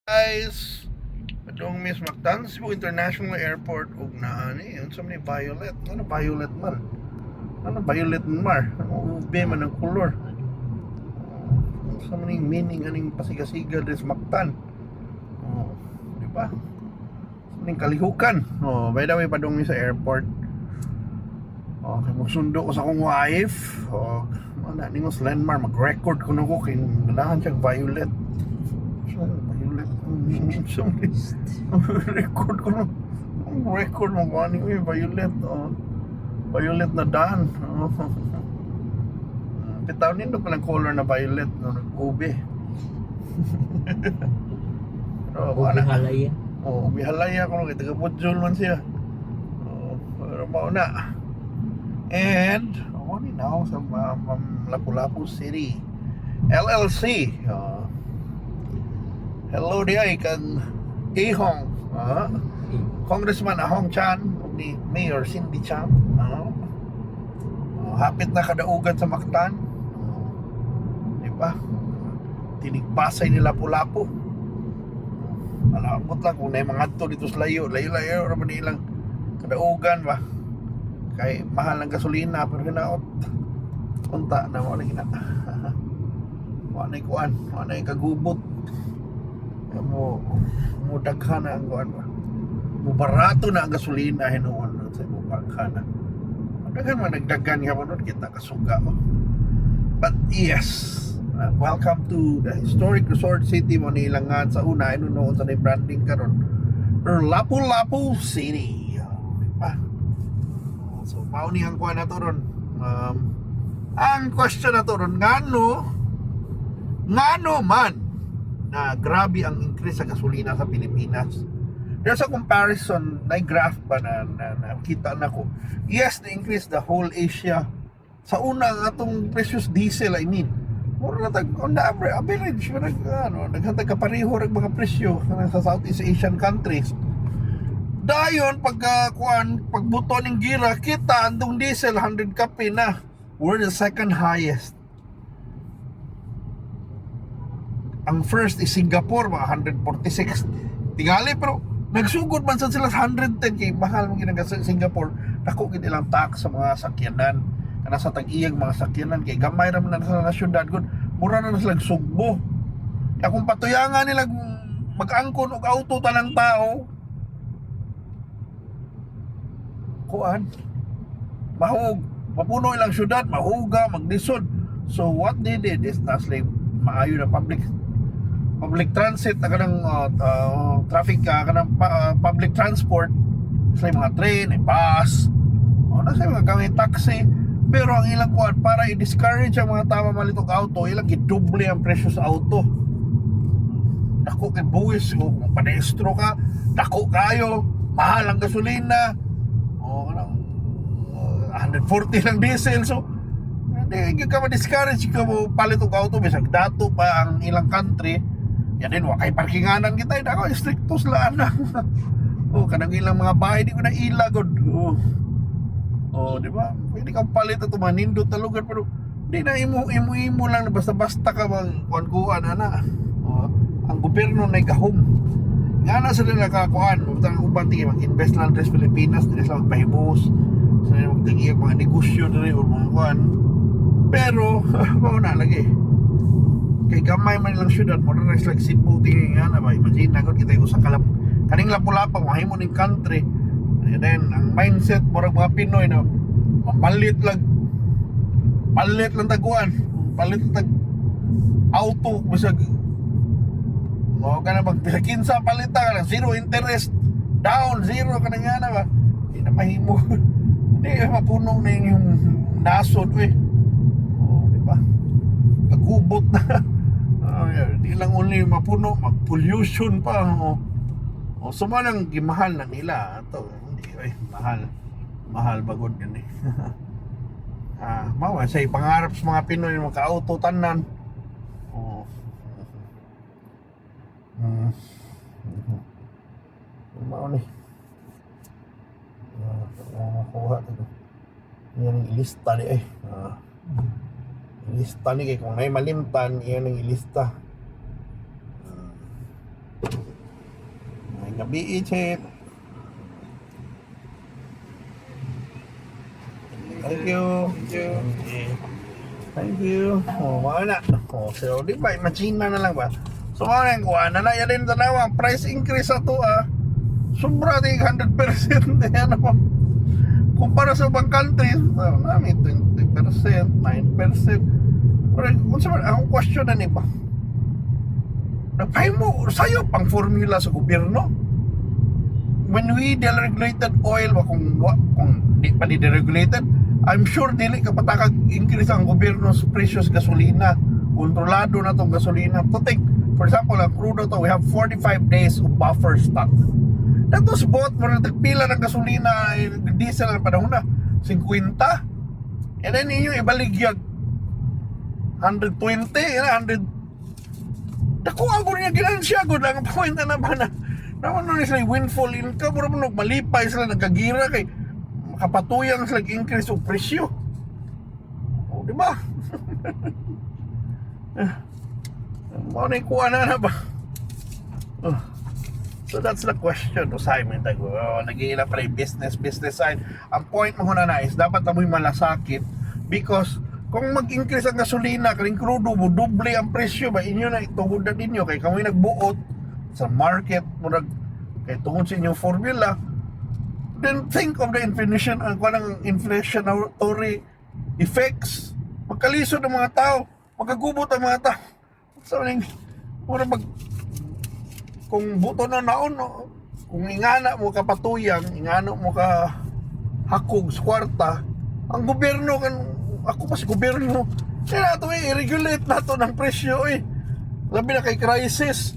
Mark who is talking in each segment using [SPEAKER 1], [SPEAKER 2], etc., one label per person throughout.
[SPEAKER 1] Guys, adong Miss Mactan Cebu International Airport ug naa ni unsa man ni violet. Ano violet man? Ano violet mar? Ano ube man ang color? Unsa man ning meaning aning pasiga-siga des Mactan? Oh, di ba? Ning kalihukan. Oh, by the way padong mi sa airport. Oh, kay magsundo ko sa akong wife. Oh, ana ningos landmark mag-record ko nako kay ganahan siya violet. Violet. Record ko no. Record mo ko ani violet. Oh. Violet na daan. Oh. Bitaw nito palang color na violet no nag-ube. Pero
[SPEAKER 2] Ubi halaya.
[SPEAKER 1] Oh, ube halaya ko kay taga Budjol man siya. Oh, pero mao na. And ni now sa Lapu-Lapu City LLC. Hello dia kang Ihong, Congressman Ahong Chan ni Mayor Cindy Chan. Hapit na kadaugan sa Mactan. Di ba? Tinigbasay ni Lapu-Lapu. Alamot lang kung na mga to dito sa layo raman nilang kadaugan ba? Kay mahal ng gasolina pero hinaot punta na wala gina. Wala kuan, wala kagubot. Mo daghan na ang kuan ba. Mo barato na ang gasolina hinuon sa mo pagkana. Daghan man nagdagan nga nun kita kasuga. But yes, welcome to the historic resort city mo nilangan sa una inunoon sa branding karon. Lapu-Lapu City. Diba? So, mauni ang kuha na to ron. Ang question na to ron, ngano man na grabe ang increase sa gasolina sa Pilipinas. There's a comparison, na graph ba na kita na ko. Yes, the increase the whole Asia. Sa una ang atong precious diesel, I mean, mura na tag, on the average, naghantag kapareho rin mga presyo sa Southeast Asian countries. Dayon pagbuto ng gira kita andong diesel 100 kape na. We're the second highest. Ang first is Singapore mga 146. Tingali pero nagsugod man sa sila 110 kay mahal man ginang Singapore. Dako gid ilang tax sa mga sakyanan. Kana sa tag-iyang mga sakyanan kay gamay ra man na sa syudad gud. Mura na sila sugbo. Kaya kung patuyangan nila mag-angkon og auto tanang tao kuan mahug mapuno ilang syudad mahuga magdisod. So what they did is nasli maayo na public transit na kanang traffic kanang public transport sa mga train bus nasa mga gamit taxi pero ang ilang kuan para i-discourage ang mga tama malitong auto ilang gidoble ang presyo sa auto. Dako kay buwis kung padestro ka dako kayo mahal ang gasolina 140 lang diesel. So hindi ka ma-discourage ka mo palit og auto bisag dato pa ang ilang country yan din wakay parkinganan kita ako stricto sila na kanang ilang mga bahay di ko na ilagod di ba pwede kang palit at manindot na lugar pero di na imo lang basta-basta ka bang kuan ang gobyerno na gahom nga na sila nakakuan utang uban tingin mag-invest lang sa Pilipinas dili sa magpahibos sa magtingiyag mga negosyo diri o mga kuan pero mao na lagi kay gamay man lang syudad mo na like Cebu tingin nga na ba imagine na kita usa ka kaning Lapu-Lapu mahimo ning country and then ang mindset murag mga Pinoy na palit lang taguan palit tag auto bisag mo kana magkinsa palita ka lang zero interest down zero kana nga na ba di na mahimo di mapuno na yung nasod di ba kagubot na di lang only mapuno mag-pollution pa sumanang gimahal na nila ito hindi mahal bagod yan mawa say pangarap sa mga Pinoy maka-auto tanan mao ni kuha ito yan ang ilista ni ilista ni kay kung may malimtan yan ang ilista Be it. Thank you. Thank you. Oh, wala na. Oh, so di ba imagine na lang ba? So mga yung kuha na yan din tanawa, price increase ato sobra di 100%. Yan ako. Kumpara sa ibang countries, namin 20%, 9%. Pero kung sabi, akong question na niba. Nagpahin mo, sa'yo pang formula sa gobyerno. When we deregulated oil, kung di pa deregulated, I'm sure dili kapatakag increase ang gobyerno sa presyo sa gasolina. Kontrolado na itong gasolina. To take, for example, ang crude to, we have 45 days of buffer stock. That was bought for nagpila ng gasolina, diesel na panahon na 50. And then yung ibaligyag 120, 100. Nakuha ko niya ginansya ko lang point na ba na naman nun sila windfall income, pero mo malipay sila nagkagira kay makapatuyang sila increase o presyo. O diba? Mga naikuha na ba? So that's the question to Simon Tago. Nag-iila pa rin business side. Ang point mo na is dapat na mo'y malasakit because kung mag-increase ang gasolina, kaling crudo mo, doble ang presyo ba inyo na ituhudan ninyo kay kami nagbuot sa market mo kay tungod sa inyong formula. Then think of the inflationary effects. Magkalisod ang mga tao, magkagubot ang mga tao. So kung buto na naon, kung ingana mo kapatuyang, ingana mo ka hakog sa kwarta, ang gobyerno ako pa si gobyerno, kaya nato i-regulate nato ng presyo labi na kay crisis.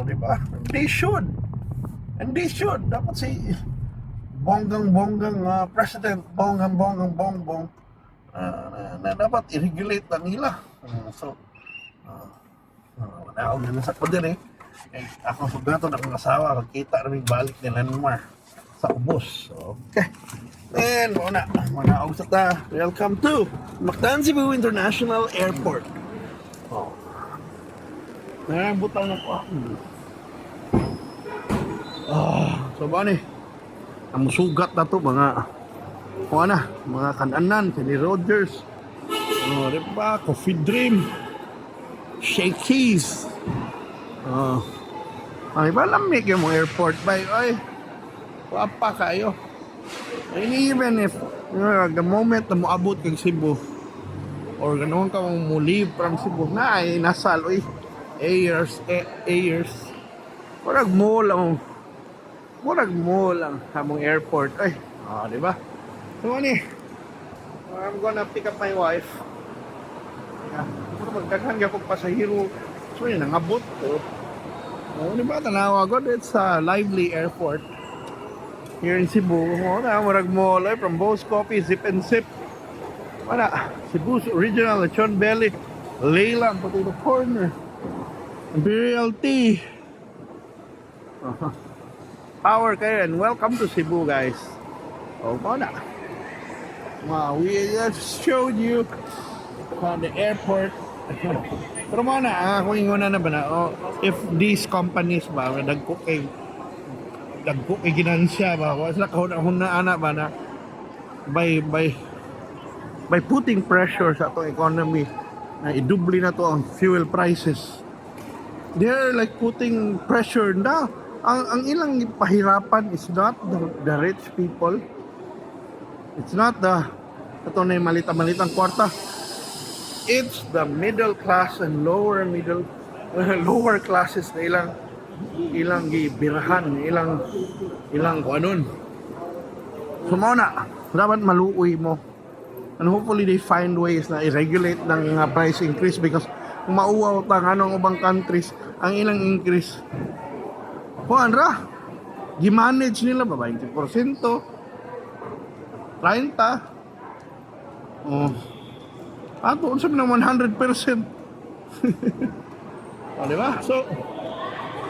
[SPEAKER 1] Diba? They should dapat si bonggang president, bongbong na dapat i-regulate na nila. So wala akong ganun sa kudir ako sugato na akong asawa, magkita na may balik ni Lanmar sa ubos. Okay. And muna ako sa welcome to Mactan Cebu International Airport. Butang na po ako. So ba ni? Ang sugat na to mga kananan, Kenny Rogers. Diba? Coffee Dream. Shakey's. Ay ba lamig yung mga airport ba? Ay, wapa kayo. And even if the moment na moabot kang Cebu or ganoon ka mong leave from Cebu na ay nasal airs murag mo lang hamong airport di ba? So I'm gonna pick up my wife. Magdaghan gyud pasahero. So yun nangabot to. Di ba tanawa god, it's a lively airport here in Cebu. Murag mall from Bo's Coffee, Zip and Sip. Cebu's original lechon belly, Leyland Potato Corner, Imperial Tea. Power kayo and welcome to Cebu, guys. We just showed you the airport. Pero kung inguna na ba na if these companies ba dagko kay ginansya ba wala kahuna-huna ba na by putting pressure sa atong economy na idubli na to ang fuel prices, they're like putting pressure na ang ilang pahirapan is not the rich people, it's not ito na yung malitang kwarta. It's the middle class and lower classes na ilang gibirahan, ilang kuanon. So dapat maluoy mo. And hopefully they find ways na i-regulate ng price increase because kung mauwaw ta anong ubang countries ang ilang increase. Gi-manage nila ba 20%, 30%. Ato sabi ng 100%. Diba? So,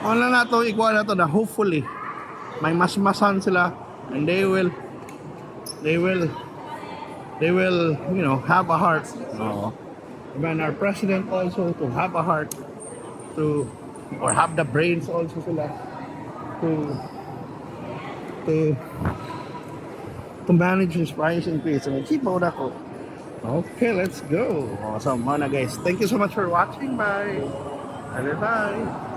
[SPEAKER 1] lang nato ikuha na to na hopefully may masmasan sila and they will have a heart. And our president also to have a heart or have the brains also sila to to manage his price increase. So, cheap out ako. Okay, let's go. So, mga guys, thank you so much for watching. Bye. Bye-bye.